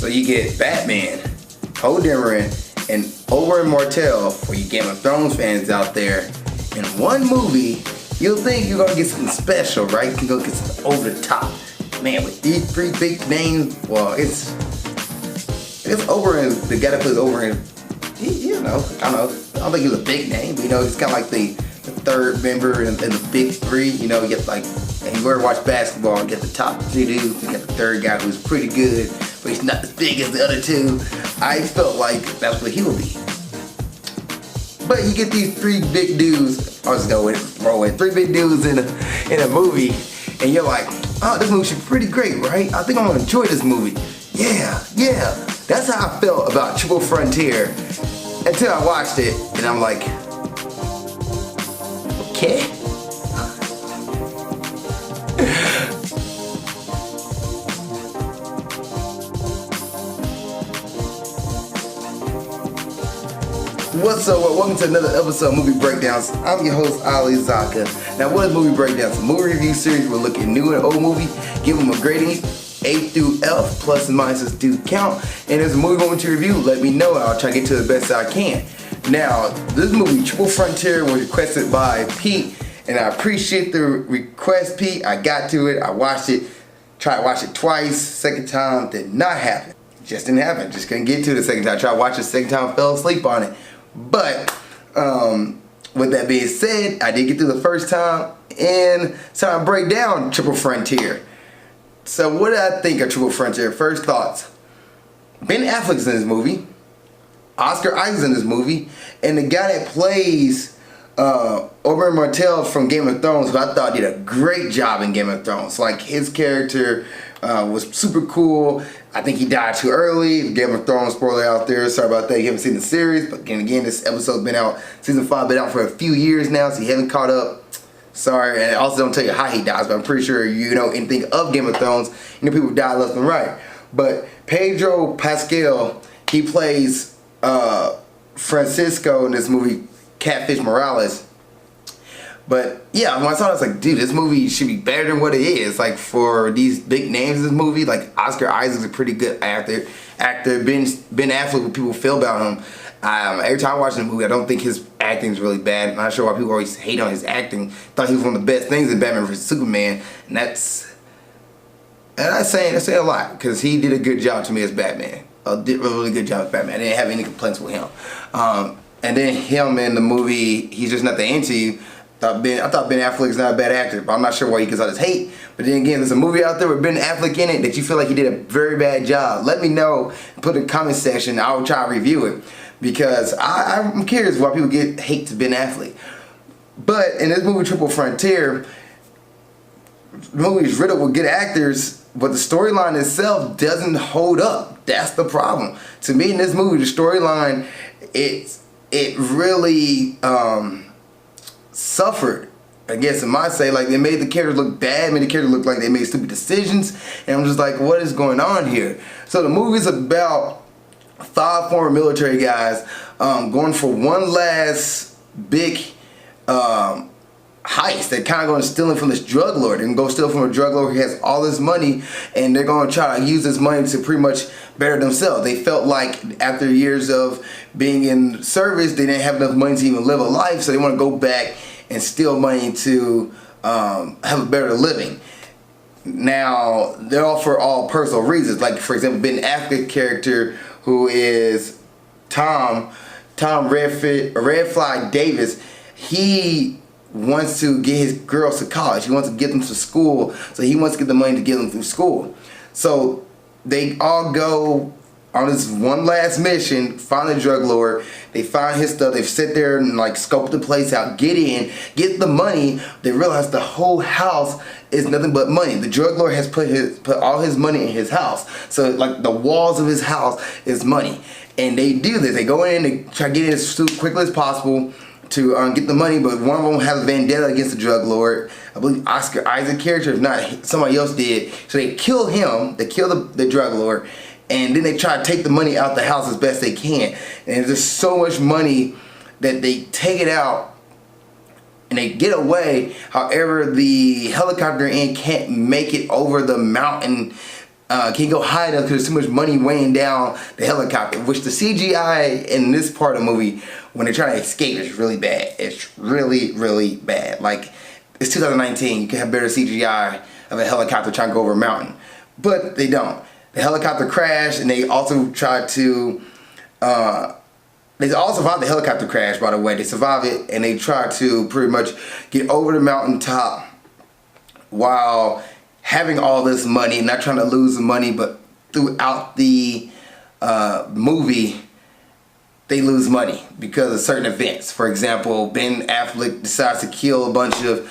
So you get Batman, Poe Dameron, and Oberyn Martell for you Game of Thrones fans out there. In one movie, you'll think you're gonna get something special, right? You can go get something over the top. Man, with these three big names, well, it's Oberyn, the guy that plays Oberyn, I don't think he's a big name, but he's kind of like the third member in the big three. You get like, and you ever watch basketball, you get the top two dudes, you get the third guy who's pretty good, but he's not as big as the other two. I felt like that's what he would be. But you get these three big dudes, I'll just go with it, throw in three big dudes in a movie, and you're like, oh, this movie should be pretty great, right? I think I'm gonna enjoy this movie. Yeah. That's how I felt about Triple Frontier until I watched it, and I'm like, okay. What's up? Welcome to another episode of Movie Breakdowns. I'm your host, Ali Zakka. Now, what is Movie Breakdowns? A movie review series where we look at new and old movie, give them a grading, A through F, plus and minuses do count. And there's a movie I want to review, let me know, and I'll try to get to the best I can. Now, this movie, Triple Frontier, was requested by Pete, and I appreciate the request, Pete. I got to it, I watched it, tried to watch it twice. Second time did not happen. Just didn't happen. Just couldn't get to it the second time. Tried to watch it the second time, fell asleep on it. But with that being said, I did get through the first time, and so I break down Triple Frontier. So what did I think of Triple Frontier? First thoughts. Ben Affleck's in this movie. Oscar Isaac's in this movie. And the guy that plays Oberyn Martell from Game of Thrones, who I thought did a great job in Game of Thrones. Like, his character was super cool. I think he died too early. Game of Thrones spoiler out there. Sorry about that. You haven't seen the series. But again, this episode's been out. Season 5 been out for a few years now, so you haven't caught up. Sorry, and I also don't tell you how he dies, but I'm pretty sure you know anything of Game of Thrones. People die left and right. But Pedro Pascal, he plays Francisco in this movie, Catfish Morales. But yeah, when I saw it, I was like, dude, this movie should be better than what it is. Like, for these big names in this movie, like Oscar Isaac's a pretty good actor. Ben Affleck, what people feel about him. Every time I watch the movie, I don't think his acting is really bad. I'm not sure why people always hate on his acting. Thought he was one of the best things in Batman vs Superman, and that's saying a lot, because he did a good job to me as Batman. Did a really good job as Batman. I didn't have any complaints with him. And then him in the movie, he's just not the into you. I thought Ben Affleck's not a bad actor, but I'm not sure why he gets all this hate. But then again, there's a movie out there with Ben Affleck in it that you feel like he did a very bad job. Let me know, put in the comment section, I'll try to review it. Because I'm curious why people get hate to Ben Affleck. But in this movie, Triple Frontier, the movie is riddled with good actors, but the storyline itself doesn't hold up. That's the problem. To me, in this movie, the storyline, it really suffered. I guess in my say, like, they made the characters look bad, made the characters look like they made stupid decisions, and I'm just like, what is going on here? So the movie's about 5 former military guys going for one last big heist. They're kind of going to steal from this drug lord. They're going to go steal from a drug lord who has all this money, and they're going to try to use this money to pretty much better themselves. They felt like after years of being in service, they didn't have enough money to even live a life, so they want to go back and steal money to have a better living. Now, they're all for all personal reasons. Like, for example, Ben Affleck's character, who is Tom Redfly Davis, he wants to get his girls to college. He wants to get them to school, so he wants to get the money to get them through school. So they all go on this one last mission, find the drug lord. They find his stuff. They sit there and like scope the place out, get in, get the money. They realize the whole house is nothing but money. The drug lord has put all his money in his house. So like the walls of his house is money. And they do this. They go in, they try to get in as quickly as possible to get the money, but one of them has a vendetta against the drug lord. I believe Oscar Isaac character, if not somebody else did. So they kill him, they kill the drug lord, and then they try to take the money out the house as best they can. And there's so much money that they take it out and they get away. However, the helicopter in can't make it over the mountain can't go high enough because there's too much money weighing down the helicopter, which the CGI in this part of the movie, when they're trying to escape, is really bad. It's really, really bad. Like, it's 2019, you can have better CGI of a helicopter trying to go over a mountain. But they don't. The helicopter crashed, and they also tried to, they all survived the helicopter crash, by the way. They survived it, and they tried to pretty much get over the mountaintop while having all this money, not trying to lose the money, but throughout the movie, they lose money because of certain events. For example, Ben Affleck decides to kill a bunch of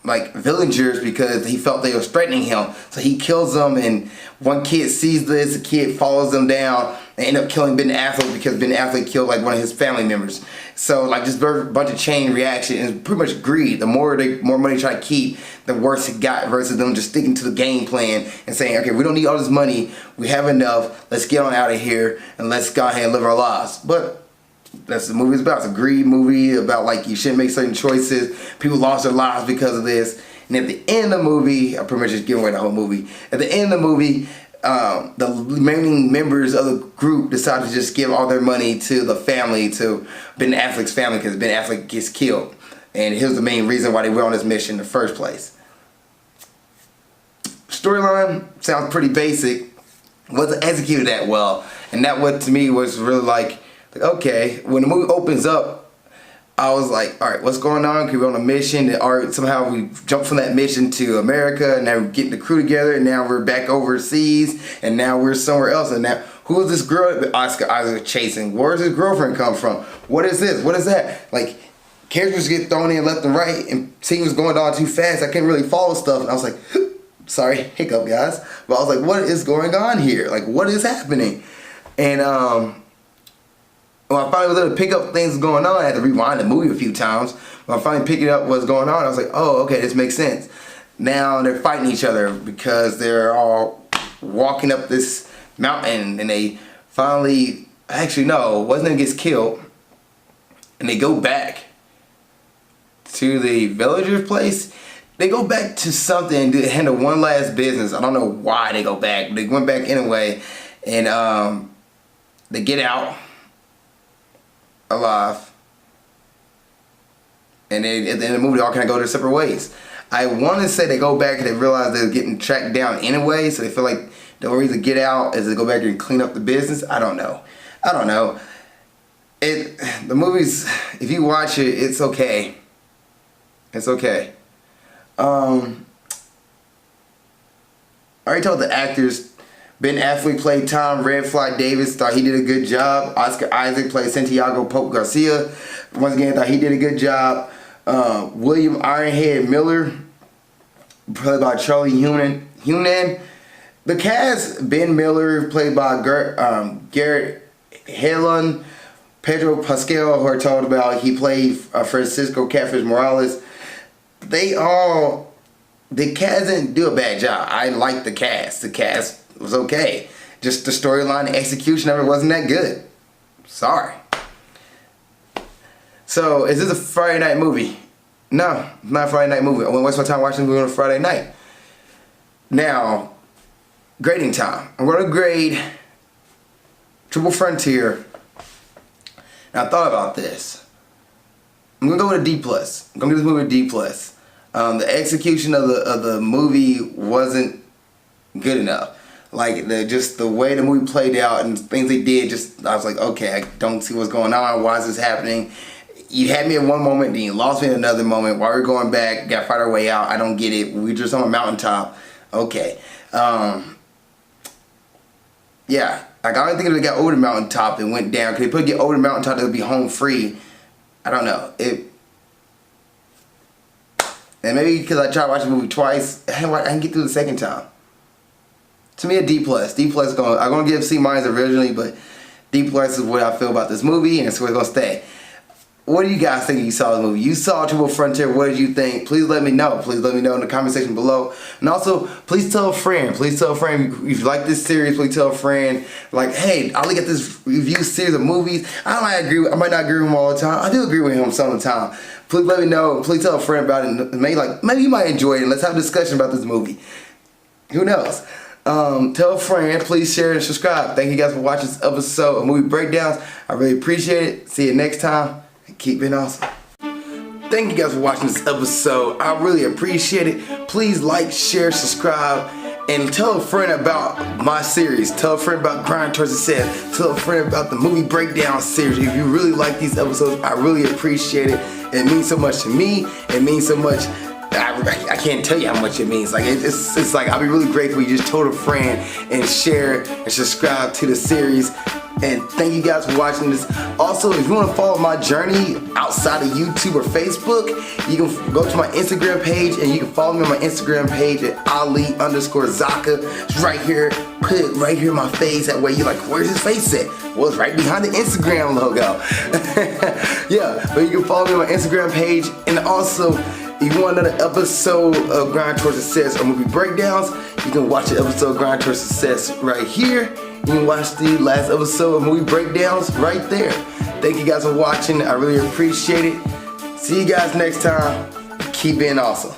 like villagers because he felt they were threatening him. So he kills them, and one kid sees this, the kid follows them down, and end up killing Ben Affleck because Ben Affleck killed like one of his family members. So like just a bunch of chain reaction, and pretty much greed. The more money they try to keep, the worse it got, versus them just sticking to the game plan and saying, okay, we don't need all this money, we have enough, let's get on out of here and let's go ahead and live our lives. But that's the movie's about. It's a greed movie about like you shouldn't make certain choices. People lost their lives because of this. And at the end of the movie, I'm pretty much just giving away the whole movie. At the end of the movie, the remaining members of the group decide to just give all their money to the family, to Ben Affleck's family, because Ben Affleck gets killed. And here's the main reason why they were on this mission in the first place. Storyline sounds pretty basic. Wasn't executed that well. And that what to me was really like, okay, when the movie opens up, I was like, all right, what's going on? Because we're on a mission, and somehow we jumped from that mission to America, and now we're getting the crew together, and now we're back overseas, and now we're somewhere else, and now who is this girl that Oscar Isaac chasing? Where's his girlfriend come from? What is this? What is that? Like, characters get thrown in left and right, and scenes going on too fast. I couldn't really follow stuff, and I was like, sorry, hiccup, guys. But I was like, what is going on here? Like, what is happening? And when I finally was able to pick up things going on, I had to rewind the movie a few times. When I finally picked up what's going on, I was like, oh, okay, this makes sense. Now they're fighting each other because they're all walking up this mountain, and they finally, actually no, one of them gets killed, and they go back to the villager's place. They go back to something to handle one last business. I don't know why they go back, but they went back anyway, and they get out alive, and then at the end of the movie they all kind of go their separate ways. I want to say they go back and they realize they're getting tracked down anyway, so they feel like the only reason to get out is to go back and clean up the business. I don't know. The movie's, if you watch it, it's okay. It's okay. I already told the actors. Ben Affleck played Tom Red Fly Davis, thought he did a good job. Oscar Isaac played Santiago Pope Garcia. Once again, thought he did a good job. William Ironhead Miller, played by Charlie Hunnam. The cast, Ben Miller, played by Garrett Hedlund. Pedro Pascal, who I told about, he played Francisco Catfish Morales. The cast didn't do a bad job. I liked the cast. The cast was okay. Just the storyline, the execution of it wasn't that good. Sorry. So, is this a Friday night movie? No, it's not a Friday night movie. I wouldn't waste my time watching a movie on a Friday night. Now, grading time. I'm going to grade Triple Frontier. Now, I thought about this. I'm going to go with a D+. I'm going to give this movie a D+. The execution of the movie wasn't good enough. Like, just the way the movie played out and things they did, I was like, okay, I don't see what's going on. Why is this happening? You had me in one moment, then you lost me in another moment. While we're going back, got to fight our way out. I don't get it. We're just on a mountaintop. Okay. Yeah. Like, I don't think if they got over the mountaintop and went down. Because they get over the mountaintop, they'll be home free. I don't know. And maybe because I tried to watch the movie twice, I can get through the second time. To me, a D+. D+, I'm going to give C- originally, but D+ is what I feel about this movie, and it's where it's going to stay. What do you guys think you saw the movie? You saw Triple Frontier. What did you think? Please let me know. Please let me know in the comment section below. And also, please tell a friend. Please tell a friend if you like this series. Please tell a friend, like, hey, I look at this review series of movies. I might not agree with him all the time. I do agree with him some of the time. Please let me know. Please tell a friend about it. Maybe you might enjoy it. And let's have a discussion about this movie. Who knows? Tell a friend, please share and subscribe. Thank you guys for watching this episode of Movie Breakdowns. I really appreciate it. See you next time, and keep being awesome. Thank you guys for watching this episode. I really appreciate it. Please like, share, subscribe, and tell a friend about my series. Tell a friend about Grind Towards Success. Tell a friend about the Movie Breakdown series. If you really like these episodes, I really appreciate it. It means so much to me. It means so much. I can't tell you how much it means. Like it's like I'll be really grateful you just told a friend and share and subscribe to the series. And thank you guys for watching this. Also, if you want to follow my journey outside of YouTube or Facebook, you can go to my Instagram page and you can follow me on my Instagram page at Ali_Zakka. It's right here. Put it right here in my face. That way you're like, where's his face at? Well, it's right behind the Instagram logo. Yeah, but you can follow me on my Instagram page. And also, if you want another episode of Grind Towards Success or Movie Breakdowns, you can watch the episode of Grind Towards Success right here. You can watch the last episode of Movie Breakdowns right there. Thank you guys for watching. I really appreciate it. See you guys next time. Keep being awesome.